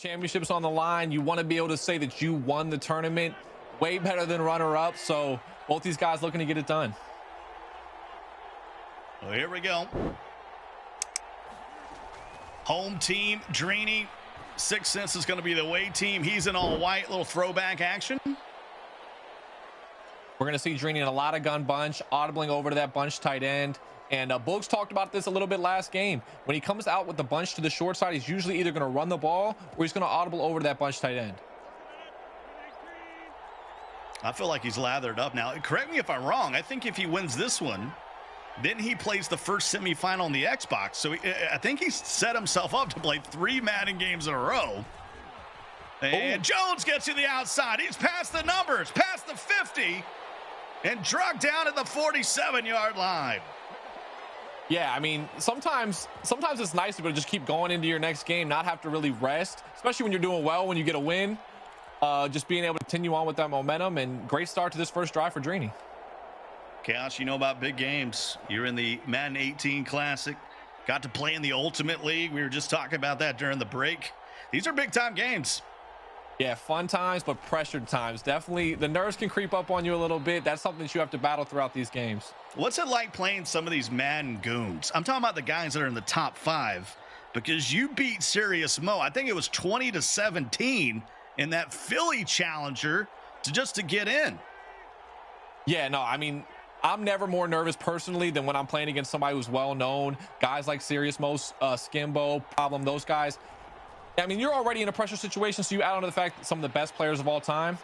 Championships on the line. You want to be able to say that you won the tournament. Way better than runner-up. So both these guys looking to get it done. Well, here we go. Home team, Drini. Sixth Sense is going to be the away team. He's in all white. Little throwback action. We're going to see Drini in a lot of gun bunch, audibling over to that bunch tight end. And Boogs talked about this a little bit last game. When he comes out with the bunch to the short side, he's usually either going to run the ball or he's going to audible over to that bunch tight end. I feel like he's lathered up now. Correct me if I'm wrong. I think if he wins this one, then he plays the first semifinal on the Xbox. So I think he's set himself up to play 3 Madden games in a row. And Jones gets to the outside. He's past the numbers, past the 50, and drugged down at the 47-yard line. Yeah, I mean, sometimes it's nice to just keep going into your next game, not have to really rest, especially when you're doing well, when you get a win. Just being able to continue on with that momentum, and great start to this first drive for Drini. Chaos, you know about big games. You're in the Madden 18 Classic. Got to play in the Ultimate League. We were just talking about that during the break. These are big-time games. Yeah, fun times, but pressured times. Definitely, the nerves can creep up on you a little bit. That's something that you have to battle throughout these games. What's it like playing some of these Madden goons? I'm talking about the guys that are in the top 5, because you beat Serious Mo. I think it was 20-17 in that Philly Challenger to get in. Yeah, no, I mean, I'm never more nervous personally than when I'm playing against somebody who's well-known. Guys like Serious Mo, Skimbo, Problem, those guys. I mean, you're already in a pressure situation, so you add on to the fact that some of the best players of all time.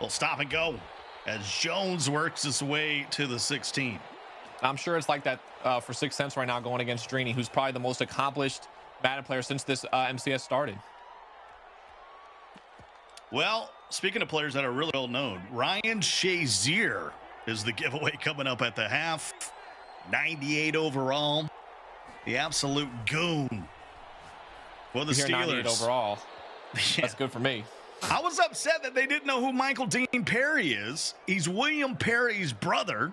Well, stop and go as Jones works his way to the 16. I'm sure it's like that for Sixth Sense right now going against Drini, who's probably the most accomplished Madden player since this MCS started. Well, speaking of players that are really well known, Ryan Shazier is the giveaway coming up at the half. 98 overall. The absolute goon for the Steelers. 98 overall. Yeah. That's good for me. I was upset that they didn't know who Michael Dean Perry is. He's William Perry's brother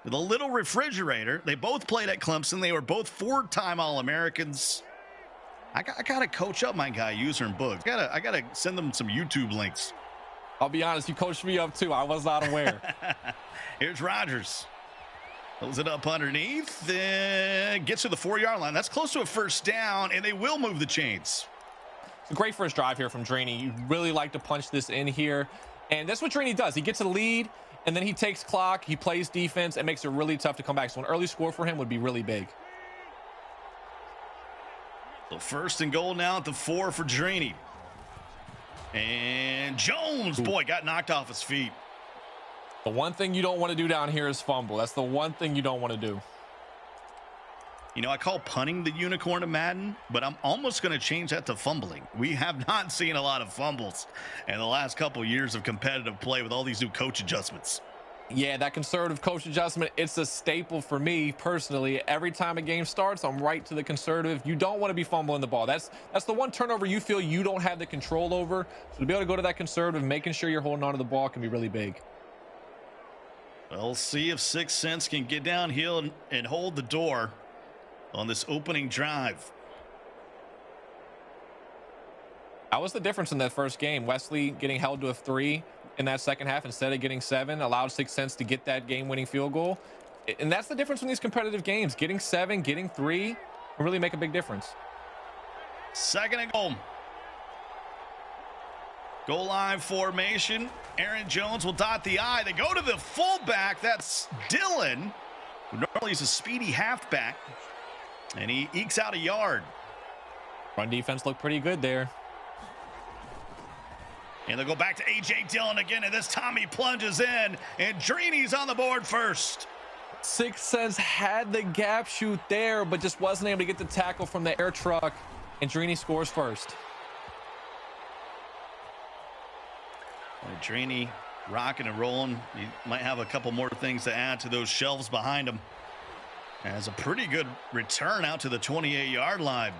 with a little refrigerator. They both played at Clemson. They were both 4-time All-Americans. I got to coach up my guy, User and Boogs. I got to send them some YouTube links. I'll be honest, you coached me up too. I was not aware. Here's Rodgers. Pulls it up underneath. Gets to the 4-yard line. That's close to a first down, and they will move the chains. It's a great first drive here from Drini. You really like to punch this in here. And that's what Drini does. He gets a lead, and then he takes clock. He plays defense and makes it really tough to come back. So an early score for him would be really big. So first and goal now at the 4 for Drini. And Jones, boy, got knocked off his feet. The one thing you don't want to do down here is fumble. That's the one thing you don't want to do. You know, I call punting the unicorn of Madden, but I'm almost going to change that to fumbling. We have not seen a lot of fumbles in the last couple years of competitive play with all these new coach adjustments. Yeah, that conservative coach adjustment, it's a staple for me personally. Every time a game starts, I'm right to the conservative. You don't want to be fumbling the ball. That's the one turnover you feel you don't have the control over. So to be able to go to that conservative, making sure you're holding on to the ball can be really big. We'll see if Sixth Sense can get downhill and hold the door on this opening drive. That was the difference in that first game. Wesley getting held to a 3 in that second half instead of getting 7 allowed Sixth Sense to get that game-winning field goal. And that's the difference in these competitive games. Getting 7, getting 3 can really make a big difference. Second and goal. Goal line formation. Aaron Jones will dot the I. They go to the fullback. That's Dylan. Normally he's a speedy halfback. And he ekes out a yard. Run defense looked pretty good there. And they'll go back to A.J. Dillon again, and this time he plunges in, and Drini's on the board first. Sixth Sense had the gap shoot there, but just wasn't able to get the tackle from the air truck, and Drini scores first. Drini rocking and rolling. He might have a couple more things to add to those shelves behind him. Has a pretty good return out to the 28-yard line,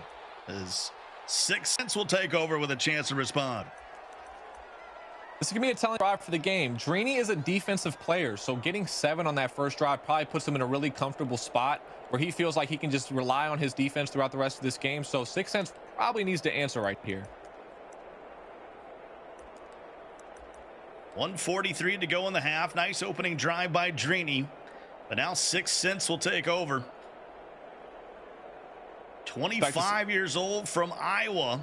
as Sixth Sense will take over with a chance to respond. This is going to be a telling drive for the game. Drini is a defensive player, so getting 7 on that first drive probably puts him in a really comfortable spot where he feels like he can just rely on his defense throughout the rest of this game. So Sixth Sense probably needs to answer right here. 1:43 to go in the half. Nice opening drive by Drini. But now 6 cents will take over. 25 years old from Iowa.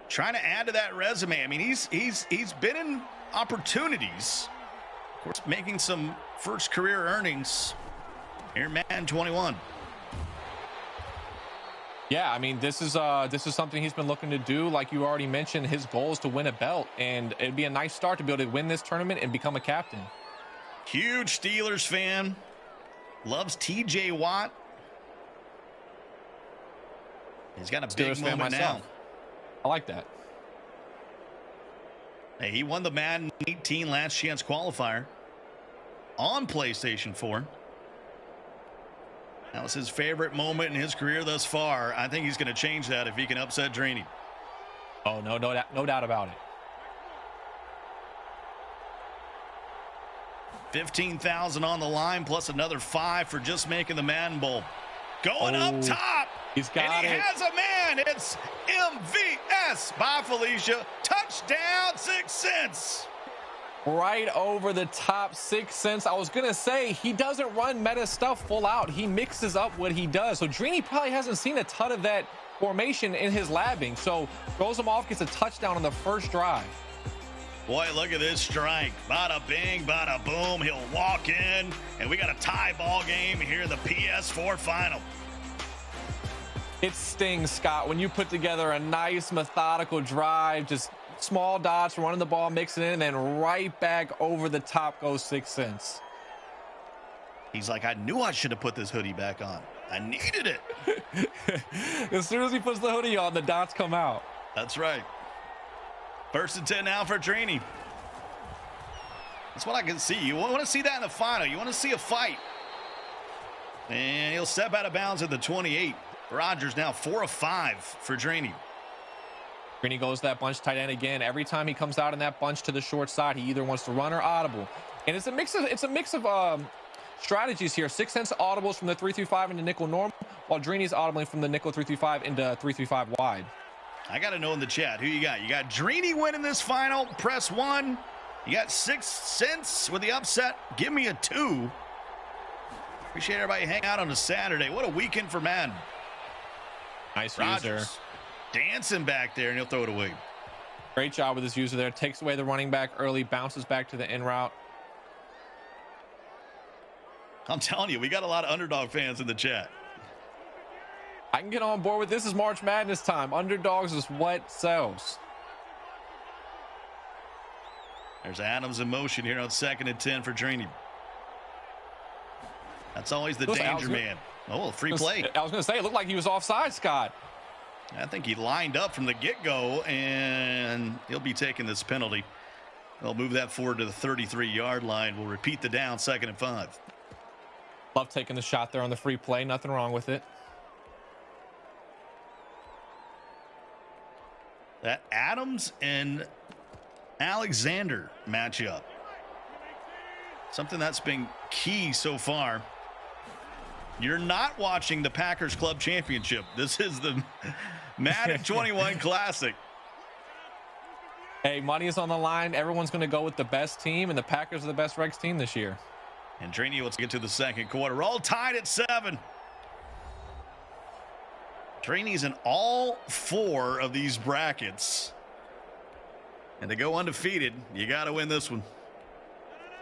Trying to add to that resume. I mean, he's been in opportunities. Of course, making some first career earnings here in Madden 21. Yeah, I mean, this is something he's been looking to do. Like you already mentioned, his goal is to win a belt, and it'd be a nice start to be able to win this tournament and become a captain. Huge Steelers fan. Loves TJ Watt. He's got a big moment now. I like that. Hey, he won the Madden 18 last chance qualifier on PlayStation 4. That was his favorite moment in his career thus far. I think he's going to change that if he can upset Drini. Oh, no doubt about it. 15,000 on the line, plus another 5 for just making the Madden Bowl. Going up top. He's got and he it. has a man. It's MVS. Bye, Felicia. Touchdown, 6 cents. Right over the top, 6 cents. I was going to say, he doesn't run meta stuff full out. He mixes up what he does. So Drini probably hasn't seen a ton of that formation in his labbing. So throws him off, gets a touchdown on the first drive. Boy, look at this strike. Bada bing, bada boom. He'll walk in, and we got a tie ball game here in the PS4 final. It stings, Scott, when you put together a nice methodical drive, just small dots, running the ball, mixing it in, and then right back over the top goes 6 cents. He's like, I knew I should have put this hoodie back on. I needed it. As soon as he puts the hoodie on, the dots come out. That's right. 1st and 10 now for Drini. That's what I can see. You want to see that in the final. You want to see a fight. And he'll step out of bounds at the 28. Rodgers now 4 of 5 for Drini. Drini goes to that bunch tight end again. Every time he comes out in that bunch to the short side, he either wants to run or audible. And it's a mix of strategies here. 6 cents audibles from the 3-3-5 into nickel normal, while Drini's audibling from the nickel 3-3-5 into 3-3-5 wide. I got to know in the chat who you got. You got Drini winning this final. Press 1. You got 6 cents with the upset. Give me a 2. Appreciate everybody hanging out on a Saturday. What a weekend for Madden. Nice Rodgers user. Dancing back there, and he'll throw it away. Great job with his user there. Takes away the running back early, bounces back to the in route. I'm telling you, we got a lot of underdog fans in the chat. I can get on board with this. Is March Madness time. Underdogs is what sells. There's Adams in motion here on 2nd and 10 for Drini. That's always the danger man. Oh, free play. I was going to say, it looked like he was offside, Scott. I think he lined up from the get-go, and he'll be taking this penalty. They'll move that forward to the 33-yard line. We'll repeat the down, 2nd and 5. Love taking the shot there on the free play. Nothing wrong with it. That Adams and Alexander matchup. Something that's been key so far. You're not watching the Packers Club Championship. This is the Madden 21 Classic. Hey, money is on the line. Everyone's going to go with the best team, and the Packers are the best Rex team this year. And Drini, let's get to the 2nd quarter. We're all tied at 7. Drini's in all 4 of these brackets. And to go undefeated, you got to win this one.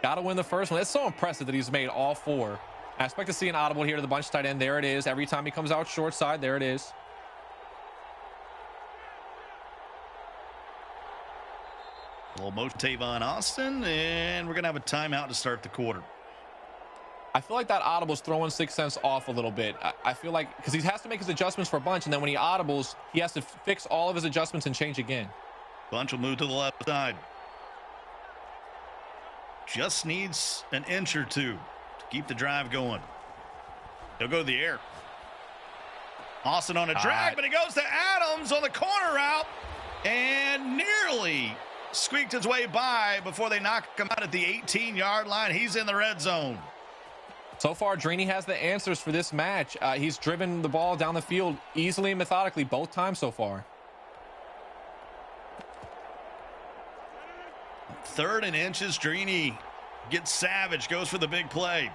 Got to win the first one. It's so impressive that he's made all 4. I expect to see an audible here to the bunch tight end. There it is. Every time he comes out short side, there it is. A little motion Tavon Austin, and we're going to have a timeout to start the quarter. I feel like that audible's throwing 6 cents off a little bit. I feel like because he has to make his adjustments for a bunch, and then when he audibles, he has to fix all of his adjustments and change again. Bunch will move to the left side. Just needs an inch or 2 to keep the drive going. He'll go to the air. Austin on a drag, but he goes to Adams on the corner route and nearly squeaked his way by before they knock him out at the 18-yard line. He's in the red zone. So far, Drini has the answers for this match. He's driven the ball down the field easily and methodically both times so far. 3rd and inches. Drini gets savage, goes for the big play.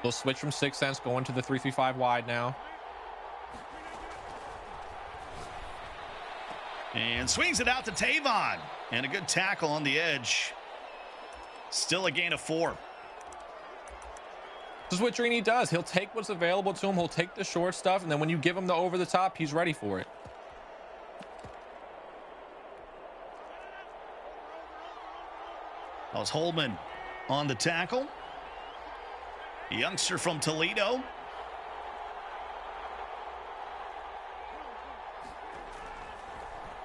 We'll switch from 6 cents going to the 3-3-5 wide now. And swings it out to Tavon. And a good tackle on the edge. Still a gain of 4. This is what Drini does. He'll take what's available to him. He'll take the short stuff. And then when you give him the over the top, he's ready for it. That was Holman on the tackle. Youngster from Toledo.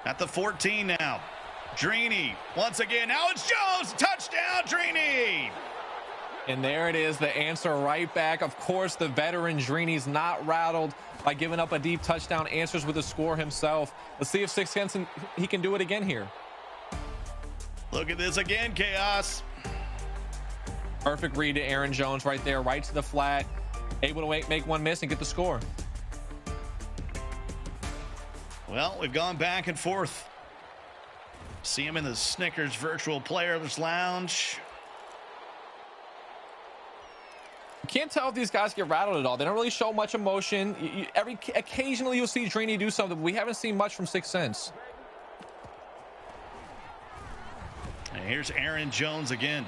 At the 14 now. Drini once again. Now it's Jones. Touchdown, Drini. And there it is, the answer right back. Of course, the veteran Drini's not rattled by giving up a deep touchdown. Answers with a score himself. Let's see if 6 cents he can do it again here. Look at this again, Chaos. Perfect read to Aaron Jones right there, right to the flat. Able to make one miss and get the score. Well, we've gone back and forth. See him in the Snickers Virtual Players Lounge. You can't tell if these guys get rattled at all. They don't really show much emotion. Occasionally you'll see Drini do something, but we haven't seen much from 6 cents. And here's Aaron Jones again.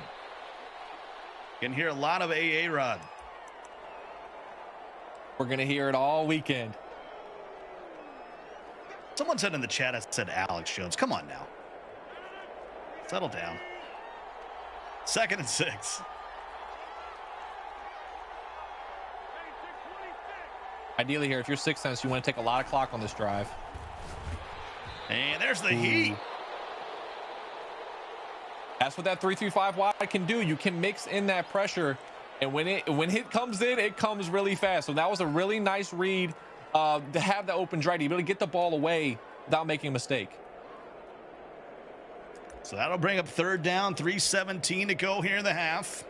You can hear a lot of AA Rod. We're going to hear it all weekend. Someone said in the chat, I said Alex Jones. Come on now. Settle down. 2nd and 6. Ideally here, if you're 6 cents, you want to take a lot of clock on this drive. And there's the heat. That's what that 3-3-5 wide can do. You can mix in that pressure, and when it comes in, it comes really fast. So that was a really nice read to have that open drive, to be able to get the ball away without making a mistake. So that'll bring up 3rd down, 3:17 to go here in the half.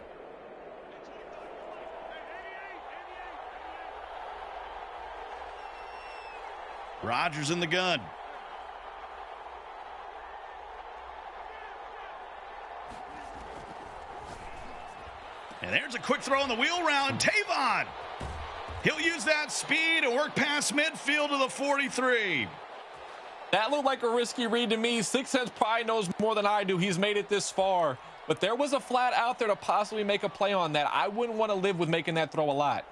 Rodgers in the gun. And there's a quick throw on the wheel round. Tavon. He'll use that speed and work past midfield to the 43. That looked like a risky read to me. 6 cents probably knows more than I do. He's made it this far. But there was a flat out there to possibly make a play on that. I wouldn't want to live with making that throw a lot.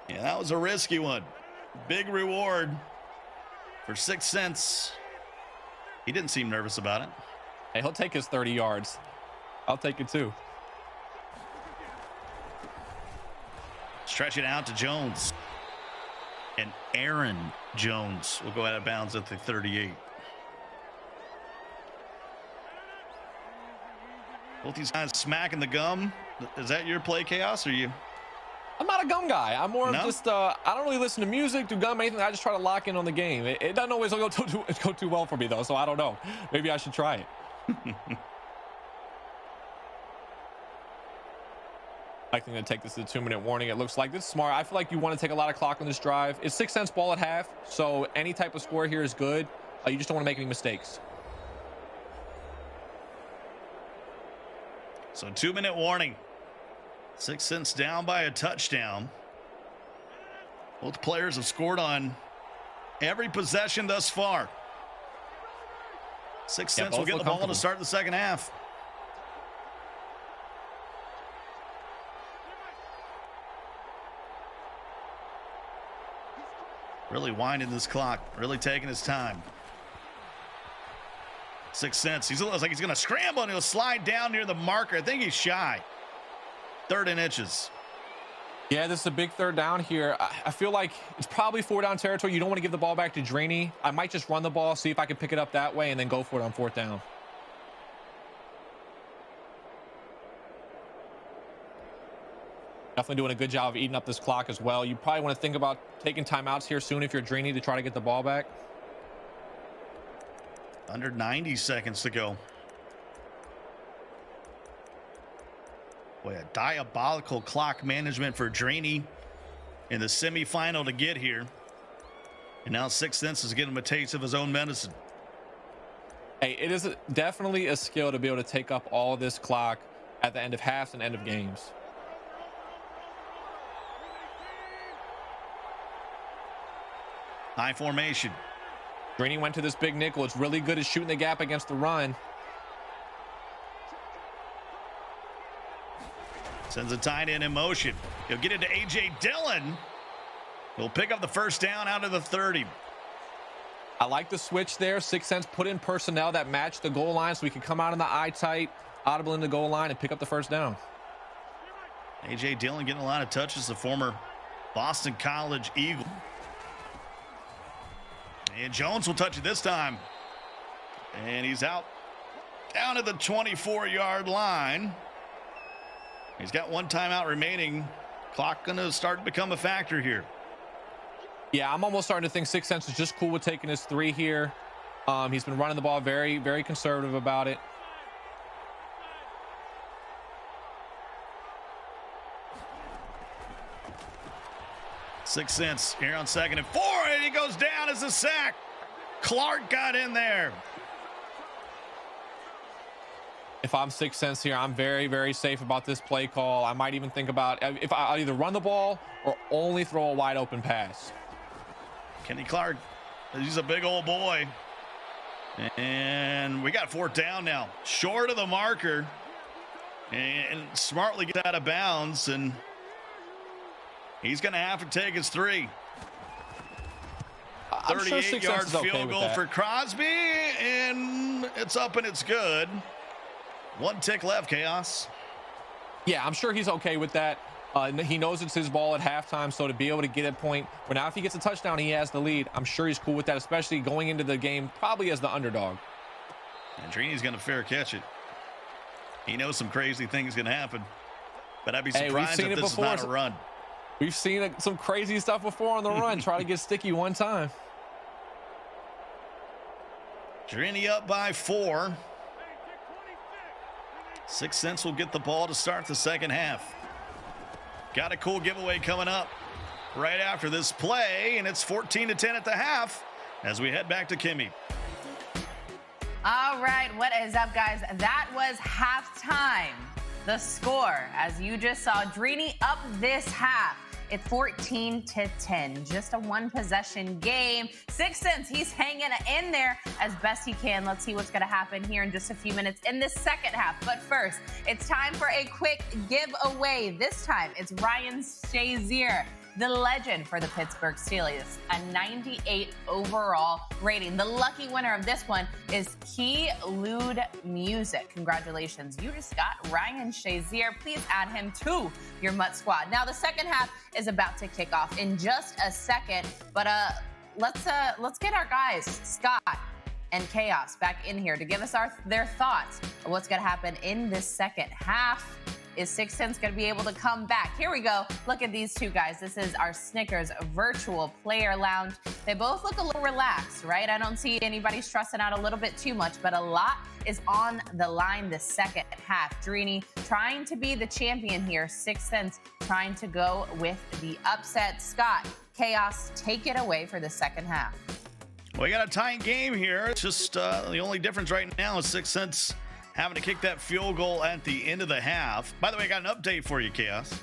Yeah, that was a risky one. Big reward for 6 cents. He didn't seem nervous about it. Hey, he'll take his 30 yards. I'll take it too. Stretch it out to Jones. And Aaron Jones will go out of bounds at the 38. Both these guys smacking the gum. Is that your play, Chaos, or you? I'm not a gum guy. I'm more of just, I don't really listen to music, do gum, anything. I just try to lock in on the game. It doesn't always go too well for me, though, so I don't know. Maybe I should try it. I think to take this to the 2-minute warning. It looks like this is smart. I feel like you want to take a lot of clock on this drive. It's 6 cents ball at half, so any type of score here is good. You just don't want to make any mistakes. So 2-minute warning. 6 cents down by a touchdown. Both players have scored on every possession thus far. 6 cents will get the ball to start the second half. Really winding this clock, really taking his time. 6 cents. He looks like he's going to scramble and he'll slide down near the marker. I think he's shy. 3rd and inches. Yeah, this is a big 3rd down here. I feel like it's probably 4th down territory. You don't want to give the ball back to Drini. I might just run the ball, see if I can pick it up that way, and then go for it on 4th down. Definitely doing a good job of eating up this clock as well. You probably want to think about taking timeouts here soon if you're Drini to try to get the ball back. Under 90 seconds to go. Boy, a diabolical clock management for Drini in the semifinal to get here. And now 6 Sense is getting him a taste of his own medicine. Hey, it is definitely a skill to be able to take up all this clock at the end of halves and end of games. High formation. Drini went to this big nickel. It's really good at shooting the gap against the run. Sends a tight end in motion. He'll get it to A.J. Dillon. He'll pick up the first down out of the 30. I like the switch there. 6 Sense put in personnel that matched the goal line so we could come out in the eye tight, audible in the goal line, and pick up the first down. A.J. Dillon getting a lot of touches, the former Boston College Eagle. And Jones will touch it this time. And he's out down at the 24-yard line. He's got 1 timeout remaining. Clock going to start to become a factor here. Yeah, I'm almost starting to think 6 Sense is just cool with taking his 3 here. He's been running the ball very, very conservative about it. Six Sense here on 2nd and 4, and he goes down as a sack. Clark got in there. If I'm 6 Sense here, I'm very, very safe about this play call. I might even think about if I'll either run the ball or only throw a wide open pass. Kenny Clark, he's a big old boy. And we got 4th down now. Short of the marker. And smartly get out of bounds. And he's going to have to take his 3. 38-yard field goal for Crosby. And it's up and it's good. 1 tick left, Chaos. Yeah, I'm sure he's okay with that. He knows it's his ball at halftime, so to be able to get a point where now if he gets a touchdown, he has the lead. I'm sure he's cool with that, especially going into the game probably as the underdog. And Drini's going to fair catch it. He knows some crazy things going to happen. But I'd be surprised if this is not a run. We've seen some crazy stuff before on the run. Try to get sticky 1 time. Drini up by 4. 6 Sense will get the ball to start the second half. Got a cool giveaway coming up right after this play, and it's 14-10 at the half as we head back to Kimmy. All right, what is up, guys? That was halftime. The score, as you just saw, Drini up this half. It's 14-10, just a 1-possession game. 6 Sense, he's hanging in there as best he can. Let's see what's going to happen here in just a few minutes in the second half. But first, it's time for a quick giveaway. This time, it's Ryan Shazier, the legend for the Pittsburgh Steelers, a 98 overall rating. The lucky winner of this one is Keylude Music. Congratulations, you just got Ryan Shazier. Please add him to your Mutt squad. Now the second half is about to kick off in just a second, but let's get our guys Scott and Chaos back in here to give us their thoughts of what's going to happen in this second half. Is 6 Sense going to be able to come back? Here we go. Look at these two guys. This is our Snickers virtual player lounge. They both look a little relaxed, right? I don't see anybody stressing out a little bit too much, but a lot is on the line the second half. Drini trying to be the champion here. 6 Sense trying to go with the upset. Scott, Chaos, take it away for the second half. We got a tight game here. It's just the only difference right now is 6 Sense having to kick that field goal at the end of the half. By the way, I got an update for you, Chaos.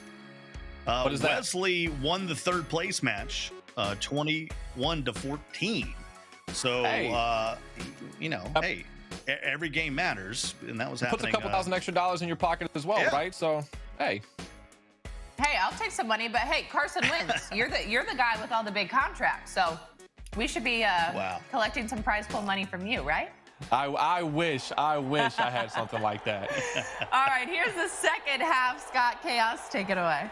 What is that? Wesley won the 3rd place match, 21-14. So, hey. Hey, every game matters, and that was happening. Puts a couple thousand extra dollars in your pocket as well, right? So, hey. Hey, I'll take some money, but hey, Carson wins. You're the guy with all the big contracts, so we should be collecting some prize pool money from you, right? I wish I had something like that. All right, here's the second half. Scott, Chaos, take it away.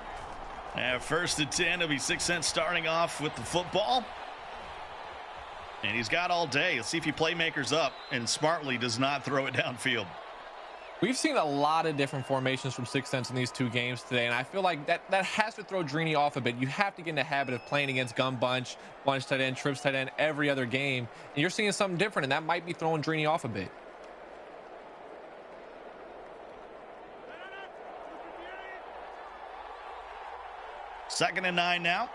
1st and 10. It'll be 6 Sense starting off with the football. And he's got all day. Let's see if he playmakers up and smartly does not throw it downfield. We've seen a lot of different formations from 6 Sense in these 2 games today, and I feel like that has to throw Drini off a bit. You have to get in the habit of playing against gun bunch tight end, trips tight end every other game, and you're seeing something different, and that might be throwing Drini off a bit. 2nd and 9 now.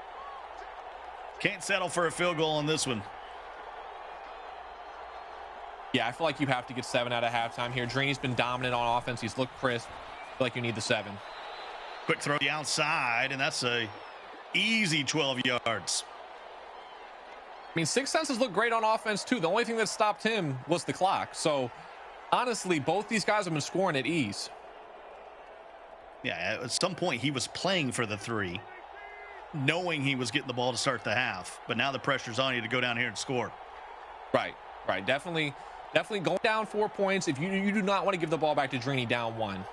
Can't settle for a field goal on this one. Yeah, I feel like you have to get 7 out of halftime here. Drini's been dominant on offense. He's looked crisp. I feel like you need the 7. Quick throw the outside, and that's a easy 12 yards. I mean, 6 Cents has looked great on offense, too. The only thing that stopped him was the clock. So, honestly, both these guys have been scoring at ease. Yeah, at some point, he was playing for the 3, knowing he was getting the ball to start the half. But now the pressure's on you to go down here and score. Right. Definitely going down 4 points. If you do not want to give the ball back to Drini down 1.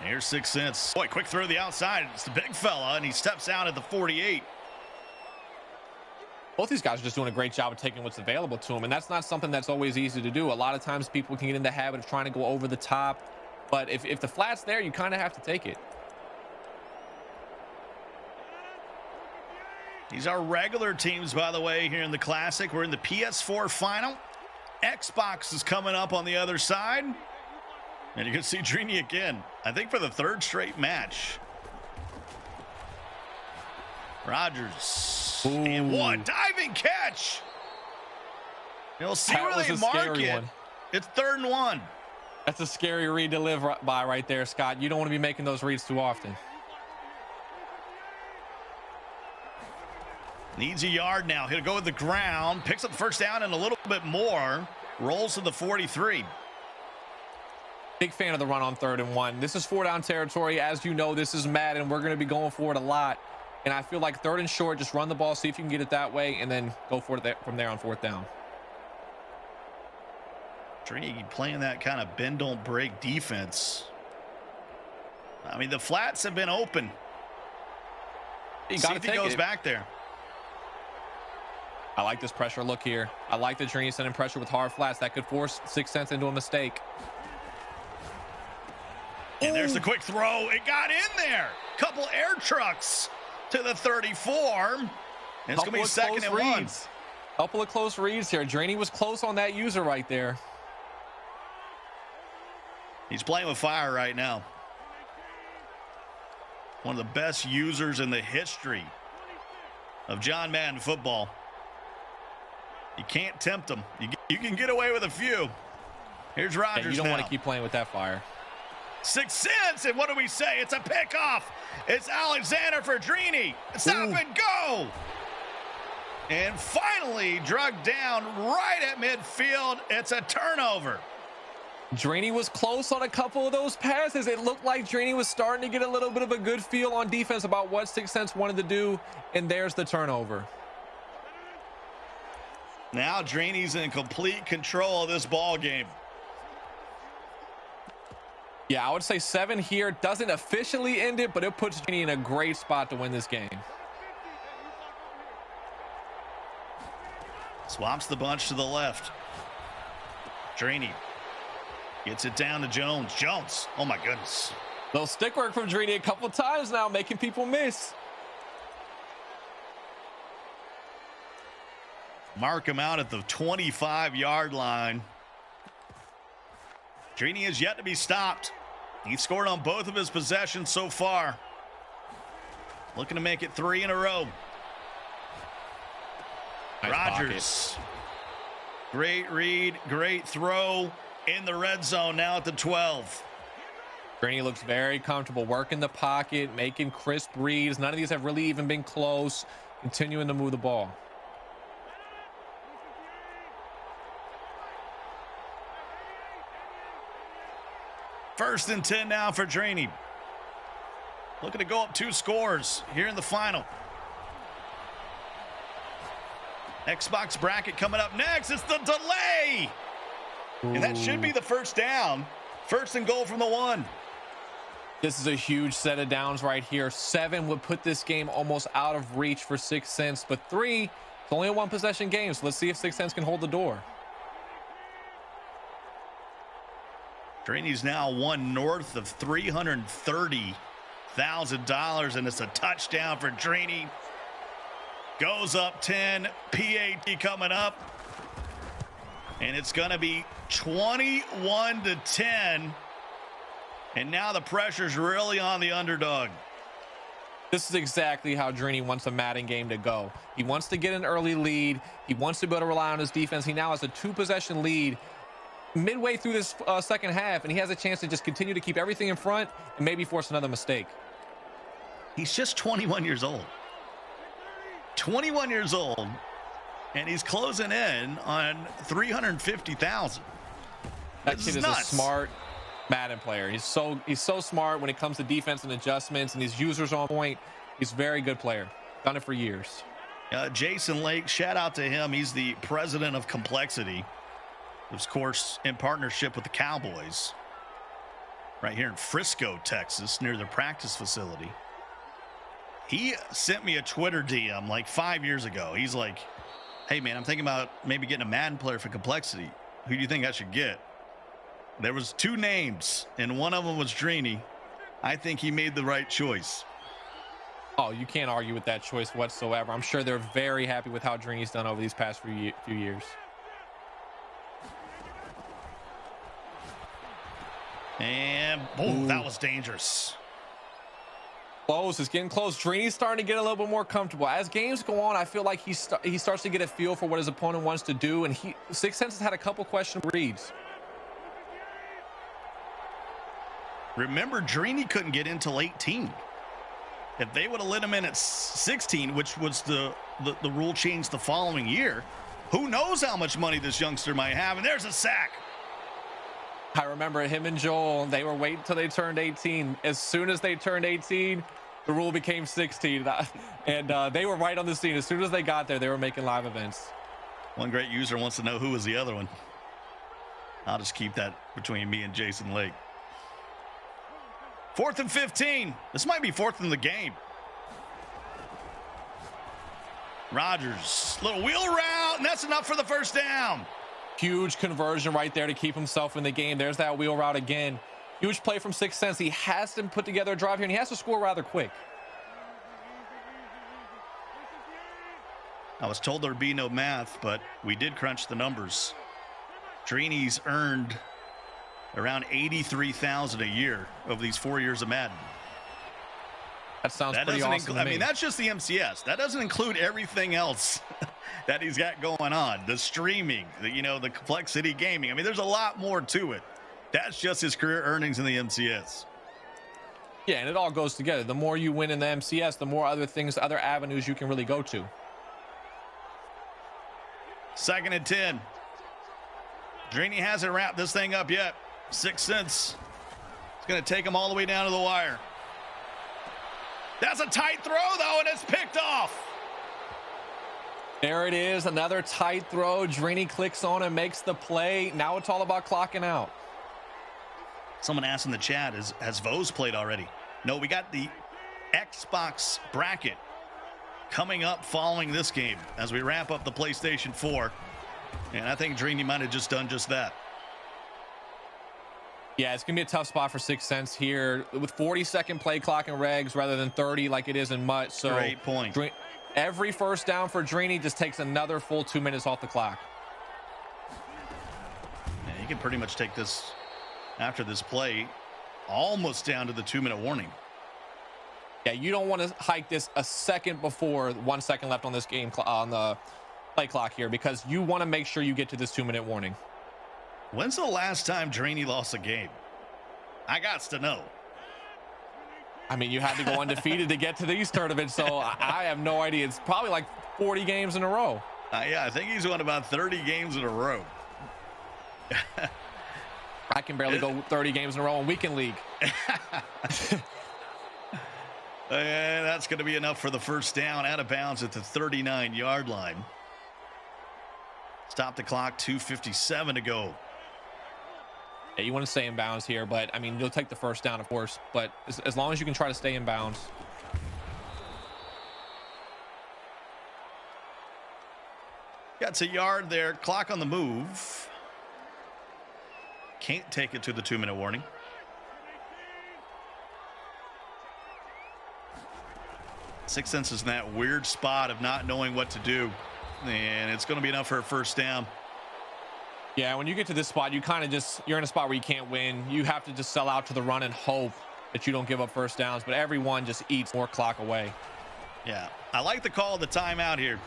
Here's 6 Cents. Boy, quick throw to the outside. It's the big fella, and he steps out at the 48. Both these guys are just doing a great job of taking what's available to them, and that's not something that's always easy to do. A lot of times people can get in the habit of trying to go over the top, but if the flat's there, you kind of have to take it. These are regular teams, by the way, here in the Classic. We're in the PS4 final. Xbox is coming up on the other side. And you can see Drini again, I think for the 3rd straight match. Rodgers. Ooh. And one diving catch. You'll see That where was they a mark scary it. one. It's 3rd and 1. That's a scary read to live by right there, Scott. You don't want to be making those reads too often. Needs a yard now. He'll go with the ground. Picks up first down and a little bit more. Rolls to the 43. Big fan of the run on 3rd and 1. This is 4-down territory. As you know, this is Madden. We're going to be going for it a lot. And I feel like 3rd and short, just run the ball, see if you can get it that way, and then go for it from there on 4th down. Drini playing that kind of bend don't break defense. I mean, the flats have been open. You See got to if he take goes it. back there. I like this pressure look here. I like the Drini sending pressure with hard flats. That could force 6 Cents into a mistake. And there's the quick throw. It got in there. Couple air trucks to the 34. And it's going to be 2nd and 1. Couple of close reads here. Drini was close on that user right there. He's playing with fire right now. One of the best users in the history of John Madden football. You can't tempt him. You can get away with a few. Here's Rodgers. Yeah, you don't now. want to keep playing with that fire. 6 Cents, and what do we say? It's a pickoff. It's Alexander for Drini. Stop and go. And finally, drugged down right at midfield. It's a turnover. Drini was close on a couple of those passes. It looked like Drini was starting to get a little bit of a good feel on defense about what 6 Cents wanted to do, and there's the turnover. Now Drini's in complete control of this ball game. Yeah, I would say 7 here. Doesn't officially end it, but it puts Drini in a great spot to win this game. Swaps the bunch to the left. Drini gets it down to Jones. Jones, oh my goodness. Little stick work from Drini a couple times now, making people miss. Mark him out at the 25-yard line. Drini is yet to be stopped. He's scored on both of his possessions so far. Looking to make it 3 in a row. Nice Rodgers. Great read, great throw in the red zone now at the 12. Drini looks very comfortable working the pocket, making crisp reads. None of these have really even been close, continuing to move the ball. First and 10 now for Drini. Looking to go up 2 scores here in the final. Xbox bracket coming up next. It's the delay. And that should be the first down. 1st and goal from the 1. This is a huge set of downs right here. 7 would put this game almost out of reach for 6 Cents, but 3, it's only a 1-possession game, so let's see if 6 Cents can hold the door. Drini's now won north of $330,000, and it's a touchdown for Drini. Goes up 10, PAT coming up. And it's going to be 21-10 And now the pressure's really on the underdog. This is exactly how Drini wants a Madden game to go. He wants to get an early lead. He wants to be able to rely on his defense. He now has a 2-possession lead midway through this second half, and he has a chance to just continue to keep everything in front and maybe force another mistake. He's just 21 years old. 21 years old, and he's closing in on 350,000. That kid is a smart Madden player. He's so smart when it comes to defense and adjustments, and his users on point. He's a very good player. Done it for years. Jason Lake, shout out to him. He's the president of Complexity, of course, in partnership with the Cowboys, right here in Frisco, Texas, near their practice facility. He sent me a Twitter DM like 5 years ago. He's like, hey, man, I'm thinking about maybe getting a Madden player for Complexity. Who do you think I should get? There was 2 names, and one of them was Drini. I think he made the right choice. Oh, you can't argue with that choice whatsoever. I'm sure they're very happy with how Drini's done over these past few years. And boom, that was dangerous. Close. It's getting close. Drini's starting to get a little bit more comfortable. As games go on, I feel like he starts to get a feel for what his opponent wants to do, and Sixth Sense has had a couple questionable reads. Remember, Drini couldn't get in till 18. If they would have let him in at 16, which was the rule change the following year, who knows how much money this youngster might have. And there's a sack. I remember him and Joel, they were waiting until they turned 18. As soon as they turned 18, the rule became 16. And they were right on the scene. As soon as they got there, they were making live events. One great user wants to know who was the other one. I'll just keep that between me and Jason Lake. 4th and 15. This might be 4th in the game. Rodgers, little wheel route, and that's enough for the first down. Huge conversion right there to keep himself in the game. There's that wheel route again. Huge play from Sixth Sense. He has to put together a drive here, and he has to score rather quick. I was told there'd be no math, but we did crunch the numbers. Drini's earned around $83,000 a year over these 4 years of Madden. That sounds pretty awesome. I mean, that's just the MCS. That doesn't include everything else that he's got going on. The streaming, the Complexity gaming. I mean, there's a lot more to it. That's just his career earnings in the MCS. Yeah, and it all goes together. The more you win in the MCS, the more other avenues you can really go to. 2nd and 10. Drini hasn't wrapped this thing up yet. Sixth Sense. It's going to take him all the way down to the wire. That's a tight throw, though, and it's picked off. There it is, another tight throw. Drini clicks on and makes the play. Now it's all about clocking out. Someone asked in the chat, has Vose played already? No, we got the Xbox bracket coming up following this game as we wrap up the PlayStation 4. And I think Drini might have just done just that. Yeah, it's going to be a tough spot for Sixth Sense here with 40-second play clock and regs rather than 30 like it is in MUT. So great point. Every first down for Drini just takes another full 2 minutes off the clock. Yeah, he can pretty much take this after this play almost down to the 2-minute warning. Yeah, you don't want to hike this a second before 1 second left on this game on the play clock here because you want to make sure you get to this 2-minute warning. When's the last time Drini lost a game? I gots to know. I mean, you had to go undefeated to get to these tournaments, so I have no idea. It's probably like 40 games in a row. Yeah, I think he's won about 30 games in a row. I can barely go 30 games in a row in Weekend League. And that's going to be enough for the first down, out of bounds at the 39-yard line. Stop the clock, 2:57 to go. Yeah, you want to stay in bounds here, but I mean, you'll take the first down, of course, but as long as you can try to stay in bounds. Got a yard there, clock on the move. Can't take it to the 2-minute warning. Sixth Sense is in that weird spot of not knowing what to do, and it's going to be enough for a first down. Yeah, when you get to this spot, you kind of you're in a spot where you can't win. You have to just sell out to the run and hope that you don't give up first downs, but everyone just eats more clock away. Yeah, I like the call of the timeout here,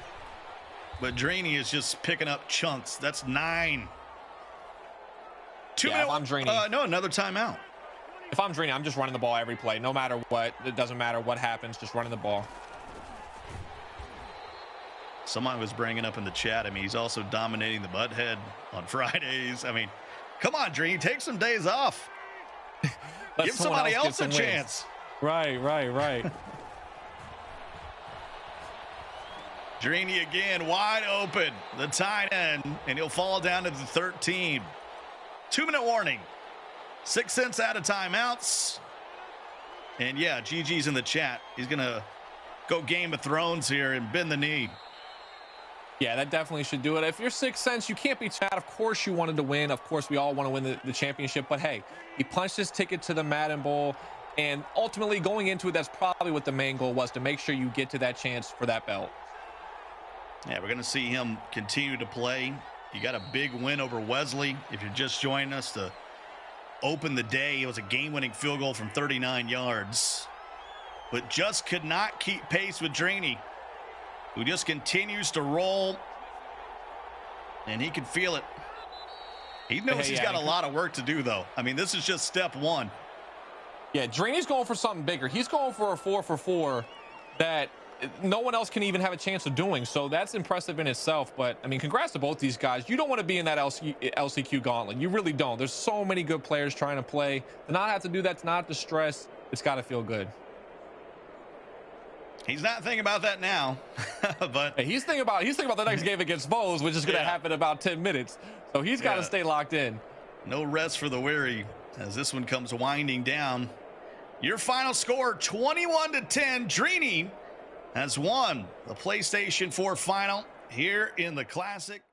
but Drini is just picking up chunks. That's 9. 2 Yeah, minute. if I'm Drini, no, another timeout. if I'm Drini, I'm just running the ball every play, no matter what. It doesn't matter what happens, just running the ball. Someone was bringing up in the chat, I mean, he's also dominating the butthead on Fridays. I mean, come on, Drini, take some days off. Give somebody else a chance. Right. Drini again, wide open, the tight end, and he'll fall down to the 13. 2-minute warning. 6 cents out of timeouts. And yeah, GG's in the chat. He's going to go Game of Thrones here and bend the knee. Yeah, that definitely should do it. If you're 6 cents, you can't be Chad. Of course you wanted to win. Of course we all want to win the championship. But hey, he punched his ticket to the Madden Bowl. And ultimately going into it, that's probably what the main goal was, to make sure you get to that chance for that belt. Yeah, we're going to see him continue to play. He got a big win over Wesley. If you're just joining us, to open the day, it was a game-winning field goal from 39 yards. But just could not keep pace with Drini, who just continues to roll, and he can feel it. He knows he's got a lot of work to do, though. I mean, this is just step 1. Yeah, Drini's going for something bigger. He's going for a 4-for-4 that no one else can even have a chance of doing. So that's impressive in itself. But, I mean, congrats to both these guys. You don't want to be in that LCQ gauntlet. You really don't. There's so many good players trying to play. To not have to do that, to not have to stress, it's got to feel good. He's not thinking about that now, but hey, he's thinking about the next game against Foes, which is going to happen in about 10 minutes. So he's got to stay locked in. No rest for the weary as this one comes winding down. Your final score, 21-10. Drini has won the PlayStation 4 final here in the Classic.